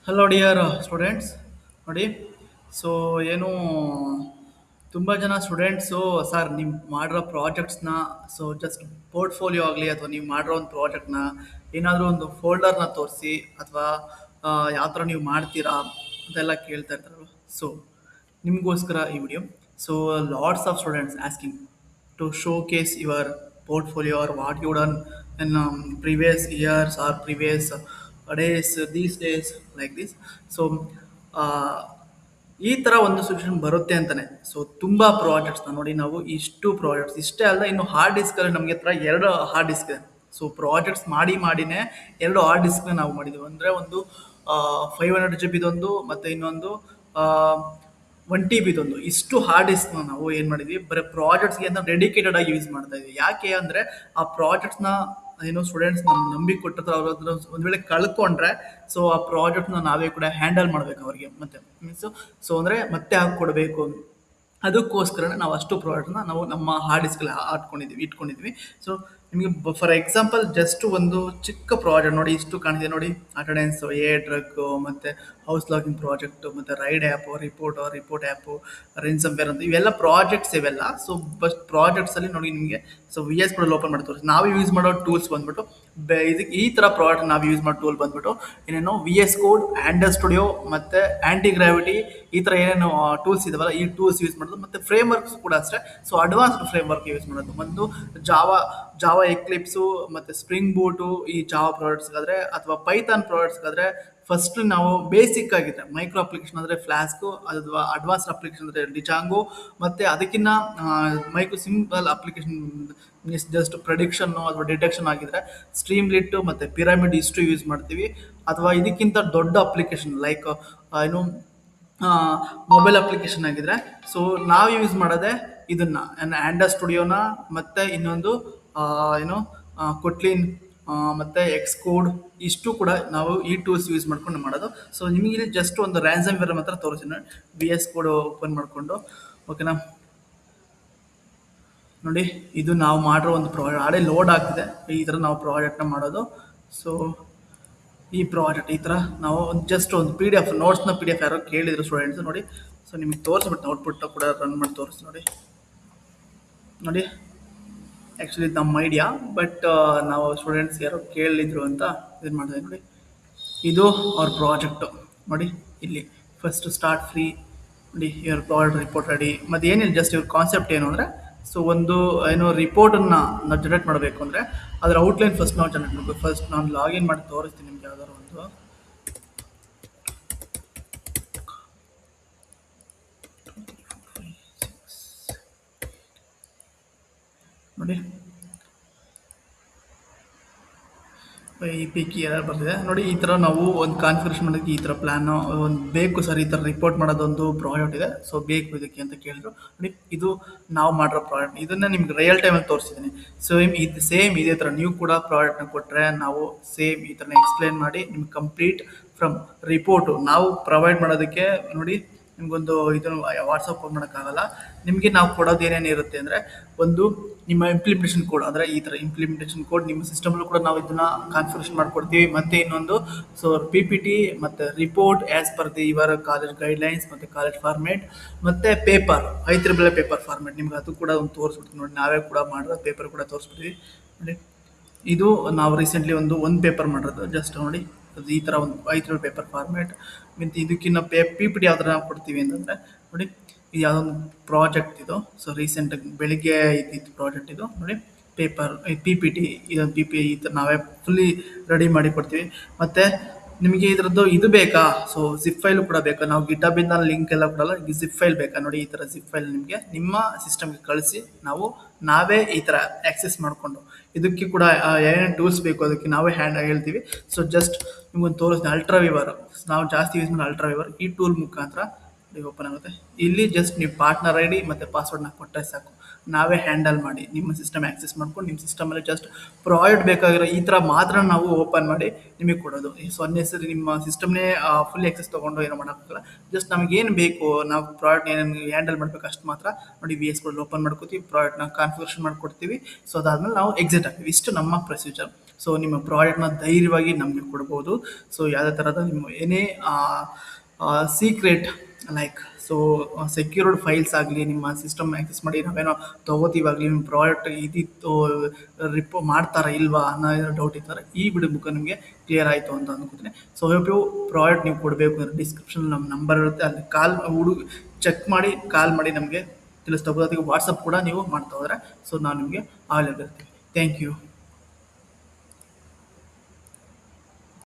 Hello dear students. ನೋಡಿ, so ಏನು ತುಂಬ ಜನ ಸ್ಟೂಡೆಂಟ್ಸು ಸರ್ ನೀವು ಮಾಡಿರೋ ಪ್ರಾಜೆಕ್ಟ್ಸ್ನ, ಸೊ ಜಸ್ಟ್ ಪೋರ್ಟ್ಫೋಲಿಯೋ ಆಗಲಿ ಅಥವಾ ನೀವು ಮಾಡಿರೋ ಒಂದು ಪ್ರಾಜೆಕ್ಟ್ನ ಏನಾದರೂ ಒಂದು ಫೋಲ್ಡರ್ನ ತೋರಿಸಿ ಅಥವಾ ಯಾವ ಥರ ನೀವು ಮಾಡ್ತೀರಾ ಅಂತೆಲ್ಲ ಕೇಳ್ತಾ ಇರ್ತಾರಲ್ವ. ಸೊ ನಿಮಗೋಸ್ಕರ ಈ video. So lots of students asking to showcase your portfolio or what you done in previous years or previous days, these days, like this. So ಈ ಥರ ಒಂದು ಸಿಚುವೇಶನ್ ಬರುತ್ತೆ ಅಂತಾನೆ. ಸೊ ತುಂಬ ಪ್ರಾಜೆಕ್ಟ್ಸ್ನ ನೋಡಿ, ನಾವು ಇಷ್ಟು ಪ್ರಾಜೆಕ್ಟ್ಸ್ ಇಷ್ಟೇ ಅಲ್ಲ, ಇನ್ನು ಹಾರ್ಡ್ ಡಿಸ್ಕಲ್ಲಿ ನಮಗೆ ಹತ್ರ ಎರಡು ಹಾರ್ಡ್ ಡಿಸ್ಕ್ ಇದೆ. ಸೊ ಪ್ರಾಜೆಕ್ಟ್ಸ್ ಮಾಡಿನೇ ಎರಡು ಹಾರ್ಡ್ ಡಿಸ್ಕ್ನ ನಾವು ಮಾಡಿದ್ದೀವಿ. ಅಂದರೆ ಒಂದು 500 GB ಮತ್ತು ಇನ್ನೊಂದು 1 TB ಇಷ್ಟು ಹಾರ್ಡ್ ಡಿಸ್ಕ್ನ ನಾವು ಏನು ಮಾಡಿದ್ವಿ, ಬರೀ ಪ್ರಾಜೆಕ್ಟ್ಸ್ಗೆ ಅಂತ ಡೆಡಿಕೇಟೆಡ್ ಆಗಿ ಯೂಸ್ ಮಾಡ್ತಾ ಇದ್ವಿ. ಯಾಕೆ ಅಂದರೆ ಆ ಪ್ರಾಜೆಕ್ಟ್ಸ್ನ ಏನೋ ಸ್ಟೂಡೆಂಟ್ಸ್ ನಮ್ಗೆ ನಂಬಿಕೆ ಕೊಟ್ಟಿರ್ತಾರೆ, ಅವ್ರ ಹತ್ರ ಒಂದು ವೇಳೆ ಕಳ್ಕೊಂಡ್ರೆ ಸೊ ಆ ಪ್ರಾಜೆಕ್ಟ್ನ ನಾವೇ ಕೂಡ ಹ್ಯಾಂಡಲ್ ಮಾಡಬೇಕು ಅವ್ರಿಗೆ, ಮತ್ತೆ ಮೀನ್ಸು ಸೊ ಅಂದರೆ ಮತ್ತೆ ಹಾಕ್ಕೊಡ್ಬೇಕು. ಅದಕ್ಕೋಸ್ಕರನೇ ನಾವು ಅಷ್ಟು ಪ್ರಾಡಕ್ಟ್ನ ನಾವು ನಮ್ಮ ಹಾರ್ಡ್ ಡಿಸ್ಕಲ್ಲಿ ಇಟ್ಕೊಂಡಿದ್ವಿ. ಸೊ ನಿಮಗೆ ಫಾರ್ ಎಕ್ಸಾಂಪಲ್ ಜಸ್ಟ್ ಒಂದು ಚಿಕ್ಕ ಪ್ರಾಜೆಕ್ಟ್ ನೋಡಿ, ಇಷ್ಟು ಕಾಣಿದೆ ನೋಡಿ, ಅಟೆಂಡೆನ್ಸ್, ಡ್ರಗ್, ಮತ್ತು ಹೌಸ್ ಲಾಗಿಂಗ್ ಪ್ರಾಜೆಕ್ಟ್, ಮತ್ತು ರೈಡ್ ಆ್ಯಪು, ರಿಪೋರ್ಟ್ ಆ್ಯಪು, ರೇನ್ಸಮ್ವೇರ್ ಅಂತ ಇವೆಲ್ಲ ಪ್ರಾಜೆಕ್ಟ್ಸ್ ಇವೆಲ್ಲ. ಸೊ ಬಸ್ ಪ್ರಾಜೆಕ್ಟ್ಸಲ್ಲಿ ನೋಡಿ ನಿಮಗೆ ಸೊ ವಿ ಎಸ್ ಕೂಡ ಓಪನ್ ಮಾಡಿ ತೋರಿಸಿ. ನಾವು ಯೂಸ್ ಮಾಡೋ ಟೂಲ್ಸ್ ಬಂದ್ಬಿಟ್ಟು ಇದಕ್ಕೆ ಈ ಥರ ಪ್ರಾಡಕ್ಟ್ ನಾವು ಯೂಸ್ ಮಾಡೋ ಟೂಲ್ ಬಂದ್ಬಿಟ್ಟು ಏನೇನೋ ವಿ ಎಸ್ ಕೋಡ್, ಆ್ಯಂಡರ್ ಸ್ಟುಡಿಯೋ ಮತ್ತು ಆ್ಯಂಟಿ ಗ್ರಾವಿಟಿ, ಈ ಥರ ಏನೇನು ಟೂಲ್ಸ್ ಇದಾವಲ್ಲ ಈ ಟೂಲ್ಸ್ ಯೂಸ್ ಮಾಡೋದು. ಮತ್ತು ಫ್ರೇಮ್ವರ್ಕ್ಸ್ ಕೂಡ ಅಷ್ಟೇ. ಸೊ ಅಡ್ವಾನ್ಸ್ಡ್ ಫ್ರೇಮ್ವರ್ಕ್ ಯೂಸ್ ಮಾಡೋದು. ಒಂದು ಜಾವಾ ಎಕ್ಲಿಪ್ಸು ಮತ್ತು ಸ್ಪ್ರಿಂಗ್ ಬೂಟು ಈ ಜಾವಾ ಪ್ರಾಡಕ್ಟ್ಸ್ಗಾದರೆ ಅಥವಾ ಪೈಥಾನ್ ಪ್ರಾಡಕ್ಟ್ಸ್ಗಾದರೆ ಫಸ್ಟ್ ನಾವು ಬೇಸಿಕ್ ಆಗಿದೆ ಮೈಕ್ರೋ ಅಪ್ಲಿಕೇಶನ್ ಅಂದರೆ ಫ್ಲಾಸ್ಕು, ಅಥವಾ ಅಡ್ವಾನ್ಸ್ಡ್ ಅಪ್ಲಿಕೇಶನ್ ಅಂದರೆ ಡಿಜಾಂಗೋ, ಮತ್ತು ಅದಕ್ಕಿಂತ ಮೈಕ್ರೋ ಸಿಂಪಲ್ ಅಪ್ಲಿಕೇಶನ್ ಜಸ್ಟ್ ಪ್ರೆಡಿಕ್ಷನ್ನು ಅಥವಾ ಡಿಟೆಕ್ಷನ್ ಆಗಿದ್ರೆ ಸ್ಟ್ರೀಮ್ ಲಿಟ್ಟು ಮತ್ತು ಪಿರಮಿಡ್ ಇಷ್ಟು ಯೂಸ್ ಮಾಡ್ತೀವಿ. ಅಥವಾ ಇದಕ್ಕಿಂತ ದೊಡ್ಡ ಅಪ್ಲಿಕೇಶನ್ ಲೈಕ್ ಏನು ಮೊಬೈಲ್ ಅಪ್ಲಿಕೇಶನ್ ಆಗಿದ್ರೆ ಸೊ ನಾವು ಯೂಸ್ ಮಾಡೋದೇ ಇದನ್ನು ಆ್ಯಂಡರ್ ಸ್ಟುಡಿಯೋನ, ಮತ್ತು ಇನ್ನೊಂದು ಏನು ಕೊಟ್ಲಿನ್ ಮತ್ತು ಎಕ್ಸ್ಕೋಡ್, ಇಷ್ಟು ಕೂಡ ನಾವು ಈ ಟೂಲ್ಸ್ ಯೂಸ್ ಮಾಡ್ಕೊಂಡು ಮಾಡೋದು. ಸೊ ನಿಮಗೆ ಜಸ್ಟ್ ಒಂದು ರ್ಯಾನ್ಸಮ್ ವೇರ್ ಮಾತ್ರ ತೋರಿಸ್ತೀನಿ. ವಿ ಎಸ್ ಕೋಡ್ ಓಪನ್ ಮಾಡಿಕೊಂಡು, ಓಕೆನಾ. ನೋಡಿ, ಇದು ನಾವು ಮಾಡಿರೋ ಒಂದು ಪ್ರಾಜೆಕ್ಟ್ ಆಡೇ ಲೋಡ್ ಆಗ್ತಿದೆ. ಈ ಥರ ನಾವು ಪ್ರಾಜೆಕ್ಟ್ನ ಮಾಡೋದು. ಸೊ ಈ ಪ್ರಾಜೆಕ್ಟ್ ಈ ಥರ ನಾವು ಜಸ್ಟ್ ಒಂದು PDF ನೋಟ್ಸ್ನ PDF ಯಾರೋ ಕೇಳಿದ್ರು ಸ್ಟೂಡೆಂಟ್ಸ್ ನೋಡಿ. ಸೊ ನಿಮಗೆ ತೋರಿಸ್ಬಿಟ್ಟು ಔಟ್ಪುಟ್ನ ಕೂಡ ರನ್ ಮಾಡಿ ತೋರಿಸಿ ನೋಡಿ. ಆ್ಯಕ್ಚುಲಿ ನಮ್ಮ ಐಡಿಯಾ, ಬಟ್ ನಾವು ಸ್ಟೂಡೆಂಟ್ಸ್ ಯಾರೋ ಕೇಳಿದ್ರು ಅಂತ ಇದನ್ನು ಮಾಡಿದೆ ನೋಡಿ. ಇದು ಅವ್ರ ಪ್ರಾಜೆಕ್ಟು ನೋಡಿ. ಇಲ್ಲಿ ಫಸ್ಟ್ ಸ್ಟಾರ್ಟ್ ಫ್ರೀ ನೋಡಿ, ಇವ್ರ ಪ್ರಾಜೆಕ್ಟ್ ರಿಪೋರ್ಟ್ ರೆಡಿ. ಮತ್ತು ಏನಿಲ್ಲ, ಜಸ್ಟ್ ಇವ್ರ ಕಾನ್ಸೆಪ್ಟ್ ಏನು ಅಂದರೆ ಸೊ ಒಂದು ಏನೋ ರಿಪೋರ್ಟನ್ನು ನಾವು ಜನರೇಟ್ ಮಾಡಬೇಕು ಅಂದರೆ ಅದರ ಔಟ್ಲೈನ್ ಫಸ್ಟ್ ನಾವು ಜನರೇಟ್ ಮಾಡಬೇಕು. ಫಸ್ಟ್ ನಾನು ಲಾಗಿನ್ ಮಾಡಿ ತೋರಿಸ್ತೀನಿ ನಿಮ್ಗೆ ಯಾವ್ದಾದ್ರು ಒಂದು ನೋಡಿ. ಈ ಪೈಕಿ ಯಾರು ಬರ್ತಿದೆ ನೋಡಿ. ಈ ಥರ ನಾವು ಒಂದು ಕಾನ್ಫಿಗರೇಷನ್ ಮಾಡೋದಕ್ಕೆ ಈ ಥರ ಪ್ಲ್ಯಾನು ಒಂದು ಬೇಕು ಸರ್, ಈ ಥರ ರಿಪೋರ್ಟ್ ಮಾಡೋದೊಂದು ಪ್ರಾಜೆಕ್ಟ್ ಇದೆ, ಸೊ ಬೇಕು ಇದಕ್ಕೆ ಅಂತ ಕೇಳಿದ್ರು ನೋಡಿ. ಇದು ನಾವು ಮಾಡಿರೋ ಪ್ರಾಜೆಕ್ಟ್, ಇದನ್ನು ನಿಮ್ಗೆ ರಿಯಲ್ ಟೈಮಲ್ಲಿ ತೋರಿಸಿದ್ದೀನಿ. ಸೇಮ್ ಇದೇ ಥರ ನೀವು ಕೂಡ ಪ್ರಾಜೆಕ್ಟ್ನ ಕೊಟ್ಟರೆ ನಾವು ಸೇಮ್ ಈ ಥರನೇ ಎಕ್ಸ್ಪ್ಲೇನ್ ಮಾಡಿ ನಿಮ್ಗೆ ಕಂಪ್ಲೀಟ್ ಫ್ರಮ್ ರಿಪೋರ್ಟು ನಾವು ಪ್ರೊವೈಡ್ ಮಾಡೋದಕ್ಕೆ ನೋಡಿ. ನಿಮಗೊಂದು ಇದನ್ನು ವಾಟ್ಸಪ್ ಮಾಡೋಕ್ಕಾಗಲ್ಲ. ನಿಮಗೆ ನಾವು ಕೊಡೋದು ಏನೇನು ಇರುತ್ತೆ ಅಂದರೆ ಒಂದು ನಿಮ್ಮ ಇಂಪ್ಲಿಮೆಂಟೇಷನ್ ಕೋಡ್, ಅಂದರೆ ಈ ಥರ ಇಂಪ್ಲಿಮೆಂಟೇಷನ್ ಕೋಡ್ ನಿಮ್ಮ ಸಿಸ್ಟಮಲ್ಲೂ ಕೂಡ ನಾವು ಇದನ್ನು ಕಾನ್ಫಿಗರೇಷನ್ ಮಾಡಿಕೊಡ್ತೀವಿ. ಮತ್ತು ಇನ್ನೊಂದು ಸೊ PPT ಮತ್ತು report as per your college guidelines ಮತ್ತು ಕಾಲೇಜ್ ಫಾರ್ಮೇಟ್, ಮತ್ತು ಪೇಪರ್ IEEE ಪೇಪರ್ ಫಾರ್ಮೇಟ್ ನಿಮ್ಗೆ ಅದು ಕೂಡ ಒಂದು ತೋರಿಸ್ಬಿಡ್ತೀವಿ ನೋಡಿ. ನಾವೇ ಕೂಡ ಮಾಡಿರೋ ಪೇಪರ್ ಕೂಡ ತೋರಿಸ್ಬಿಡ್ತೀವಿ ನೋಡಿ. ಇದು ನಾವು ರೀಸೆಂಟ್ಲಿ ಒಂದು ಪೇಪರ್ ಮಾಡಿರೋದು ಜಸ್ಟ್ ನೋಡಿ. ಅದು ಈ ಥರ ಒಂದು IEEE ಪೇಪರ್ ಫಾರ್ಮೇಟ್. ಮತ್ತು ಇದಕ್ಕಿನ್ನ PPT ಯಾವ ಥರ ನಾವು ಕೊಡ್ತೀವಿ ಅಂತಂದರೆ ನೋಡಿ, ಇದು ಯಾವುದೊಂದು ಪ್ರಾಜೆಕ್ಟ್ ಇದು. ಸೊ ರೀಸೆಂಟಾಗಿ ಬೆಳಿಗ್ಗೆ ಇದ್ದಿದ್ದು ಪ್ರಾಜೆಕ್ಟ್ ಇದು ನೋಡಿ. ಪೇಪರ್ PPT ಇದೊಂದು ಈ ಥರ ನಾವೇ ಫುಲ್ಲಿ ರೆಡಿ ಮಾಡಿ ಕೊಡ್ತೀವಿ. ಮತ್ತು ನಿಮಗೆ ಇದರದ್ದು ಇದು ಬೇಕಾ, ಸೊ ಜಿಪ್ ಫೈಲು ಕೂಡ ಬೇಕಾ, ನಾವು ಗಿಟಬಿಂದ ಲಿಂಕ್ ಎಲ್ಲ ಕೊಡಲ್ಲ, ಜಿಪ್ ಫೈಲ್ ಬೇಕಾ ನೋಡಿ. ಈ ಥರ ಜಿಪ್ ಫೈಲ್ ನಿಮಗೆ ನಿಮ್ಮ ಸಿಸ್ಟಮ್ಗೆ ಕಳಿಸಿ ನಾವೇ ಈ ಥರ ಆ್ಯಕ್ಸೆಸ್ ಮಾಡಿಕೊಂಡು ಇದಕ್ಕೆ ಕೂಡ ಏನೇನು ಟೂಲ್ಸ್ ಬೇಕು ಅದಕ್ಕೆ ನಾವೇ ಹೇಳ್ತೀವಿ. ಸೊ ಜಸ್ಟ್ ನಿಮ್ಗೊಂದು ತೋರಿಸ್ತೀನಿ, ಅಲ್ಟ್ರಾವಿವರ್ ನಾವು ಜಾಸ್ತಿ ಯೂಸ್ ಮಾಡೋ ಅಲ್ಟ್ರಾವಿವರ್ ಈ ಟೂಲ್ ಮುಖಾಂತರ ಓಪನ್ ಆಗುತ್ತೆ. ಇಲ್ಲಿ ಜಸ್ಟ್ ನೀವು ಪಾರ್ಟ್ನರ್ ID ಮತ್ತು ಪಾಸ್ವರ್ಡ್ನ ಕೊಟ್ಟರೆ ಸಾಕು, ನಾವೇ ಹ್ಯಾಂಡಲ್ ಮಾಡಿ ನಿಮ್ಮ ಸಿಸ್ಟಮ್ ಆ್ಯಕ್ಸೆಸ್ ಮಾಡ್ಕೊಂಡು ನಿಮ್ಮ ಸಿಸ್ಟಮಲ್ಲಿ ಜಸ್ಟ್ ಪ್ರಾಡಕ್ಟ್ ಬೇಕಾಗಿರೋ ಈ ಥರ ಮಾತ್ರ ನಾವು ಓಪನ್ ಮಾಡಿ ನಿಮಗೆ ಕೊಡೋದು. ಸೊ ಅನ್ನೆಸರಿ ನಿಮ್ಮ ಸಿಸ್ಟಮ್ನೇ ಫುಲ್ ಆ್ಯಕ್ಸೆಸ್ ತೊಗೊಂಡು ಏನೋ ಮಾಡೋಕ್ಕಾಗಲ್ಲ. ಜಸ್ಟ್ ನಮಗೇನು ಬೇಕು, ನಾವು ಪ್ರಾಡಕ್ಟ್ ಏನೇನು ಹ್ಯಾಂಡಲ್ ಮಾಡಬೇಕು ಅಷ್ಟು ಮಾತ್ರ ನೋಡಿ. VS ಕೋಡ್ ಓಪನ್ ಮಾಡ್ಕೋತೀವಿ, ಪ್ರಾಡಕ್ಟ್ನ ಕಾನ್ಫಿಗರೇಷನ್ ಮಾಡಿಕೊಡ್ತೀವಿ. ಸೊ ಅದಾದಮೇಲೆ ನಾವು ಎಕ್ಸಿಟ್ ಆಗ್ತೀವಿ. ಇಷ್ಟು ನಮ್ಮ ಪ್ರೊಸೀಜರ್. ಸೊ ನಿಮ್ಮ ಪ್ರಾಡಕ್ಟ್ನ ಧೈರ್ಯವಾಗಿ ನಮಗೆ ಕೊಡ್ಬೋದು. ಸೊ ಯಾವುದೇ ಥರದ ನಿಮ್ಮ ಏನೇ secret like so secured files ಆಗಲಿ ನಿಮ್ಮ ಸಿಸ್ಟಮ್ ಆ್ಯಕ್ಸೆಸ್ ಮಾಡಿ ನಾವೇನೋ ತೊಗೋತೀವಾಗಲಿ ನಿಮ್ಮ ಪ್ರಾಡಕ್ಟ್ ಇದಿತ್ತು ಮಾಡ್ತಾರಾ ಇಲ್ವಾ ಅನ್ನೋ ಡೌಟ್ ಇರ್ತಾರೆ ಈ ವಿಡಿಯೋ ಮುಖ ನಿಮಗೆ ಕ್ಲಿಯರ್ ಆಯಿತು ಅಂತ ಅನ್ಕೋತೀನಿ. ಸೊ ಹೋಪ್ ಪ್ರಾಡಕ್ಟ್ ನೀವು ಕೊಡಬೇಕು ಅಂದರೆ ಡಿಸ್ಕ್ರಿಪ್ಷನ್ ನಮ್ಮ ನಂಬರ್ ಇರುತ್ತೆ, ಅಲ್ಲಿ ಚೆಕ್ ಮಾಡಿ ಕಾಲ್ ಮಾಡಿ ನಮಗೆ ತಿಳಿಸ್ತಾ ಹೋಗೋದು. ಅದಕ್ಕೆ ವಾಟ್ಸಪ್ ಕೂಡ ನೀವು ಮಾಡ್ತಾ ಹೋದರೆ ಸೊ ನಾವು ನಿಮಗೆ ಅವೈಲೇಬಲ್ ಇರ್ತೀವಿ. Thank you.